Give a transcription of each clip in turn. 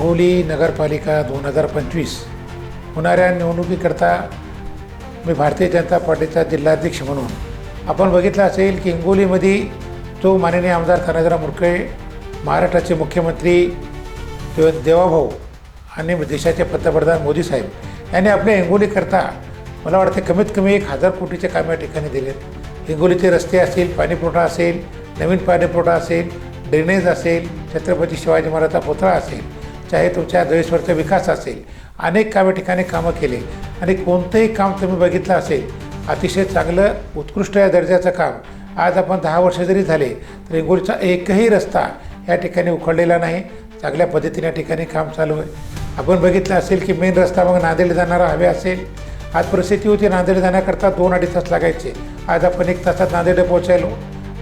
हिंगोली नगरपालिका 2025 होणाऱ्या निवडणुकीकरता मी भारतीय जनता पार्टीचा जिल्हाध्यक्ष म्हणून आपण बघितलं असेल की हिंगोलीमध्ये जो माननीय आमदार तानाजीराव मुटकुळे, महाराष्ट्राचे मुख्यमंत्री देवाभाऊ आणि देशाचे पंतप्रधान मोदी साहेब यांनी आपल्या हिंगोलीकरता मला वाटते कमीत कमी 1000 कोटीचे काम या ठिकाणी दिलेत। हिंगोलीचे रस्ते असेल, पाणीपुरवठा असेल, नवीन पाणीपुरवठा असेल, ड्रेनेज असेल, छत्रपती शिवाजी महाराजांचा पुतळा असेल, चाहे तुमच्या दहिसरचा विकास असेल, अनेक काम या ठिकाणी कामं केले आणि कोणतंही काम तुम्ही बघितलं असेल अतिशय चांगलं उत्कृष्ट या दर्जाचं काम आज आपण 10 वर्ष जरी झाले तर हिंगोलीचा एकही रस्ता या ठिकाणी उखडलेला नाही। चांगल्या पद्धतीने या ठिकाणी काम चालू आहे। आपण बघितलं असेल की मेन रस्ता मग नांदेड जाणारा हवे असेल, आज परिस्थिती होती नांदेड जाण्याकरता 2-2.5 तास लागायचे, आज आपण 1 तासात नांदेड पोहोचायलो।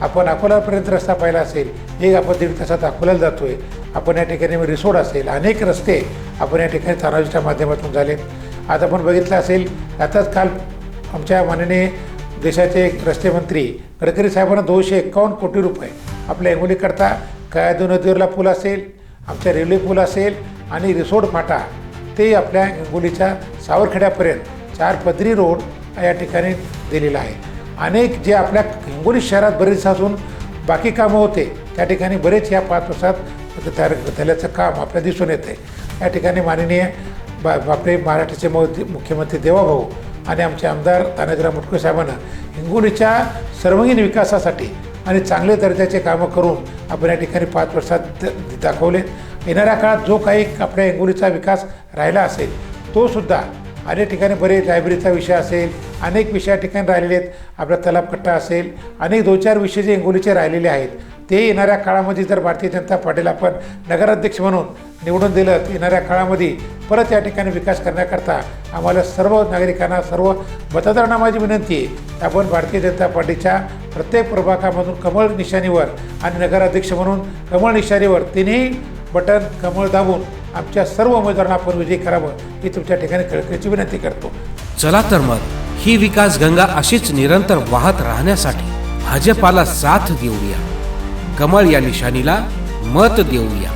आपण अकोलापर्यंत रस्ता पाहिला असेल, एक आपण 1.5 तासात अकोल्याला जातो आहे। आपण या ठिकाणी रिसोड असेल, अनेक रस्ते आपण या ठिकाणी तानाजीच्या माध्यमातून झाले। आज आपण बघितलं असेल आताच काल आमच्या माननीय देशाचे रस्ते मंत्री गडकरी साहेबांना 251 कोटी रुपये आपल्या हिंगोलीकरता कायदो नदीवरला पूल असेल, आमच्या रेल्वे पूल असेल आणि रिसोड फाटा ते आपल्या हिंगोलीच्या सावरखेड्यापर्यंत 4 पदरी रोड या ठिकाणी दिलेला आहे। अनेक जे आपल्या हिंगोली शहरात बरेच असून बाकी कामं होते त्या ठिकाणी बरेच या 5 वर्षात झाल्याचं काम आपल्याला दिसून येते। या ठिकाणी माननीय आपले महाराष्ट्राचे मुख्यमंत्री देवाभाऊ आणि आमचे आमदार तानाजीराव मुटकुळे साहेबांना हिंगोलीच्या सर्वांगीण विकासासाठी आणि चांगले दर्जाचे कामं करून आपण या ठिकाणी 5 वर्षात दाखवले। येणाऱ्या काळात जो काही आपल्या हिंगोलीचा विकास राहिला असेल तो सुद्धा अनेक ठिकाणी बरेच लायब्ररीचा विषय असेल, अनेक विषय ठिकाणी राहिलेले आहेत, आपला तलाबकट्टा असेल, अनेक 2-4 विषय जे हिंगोलीचे राहिलेले आहेत ते येणाऱ्या काळामध्ये जर भारतीय जनता पार्टीला आपण नगराध्यक्ष म्हणून निवडून दिलं तर येणाऱ्या काळामध्ये परत या ठिकाणी विकास करण्याकरता आम्हाला सर्व नागरिकांना, सर्व मतदारांना माझी विनंती आहे आपण भारतीय जनता पार्टीच्या प्रत्येक प्रभागामधून कमळ निशाणीवर आणि नगराध्यक्ष म्हणून कमळ निशाणीवर तिन्ही बटन कमळ दाबून आमच्या सर्व उमेदवारांना आपण विजयी करावं ही तुमच्या ठिकाणी कळकळीची विनंती करतो। चला तर मग ही विकास गंगा अशीच निरंतर वाहत राहण्यासाठी भाजपाला साथ देऊया, कमळ या निशाणीला मत देऊया।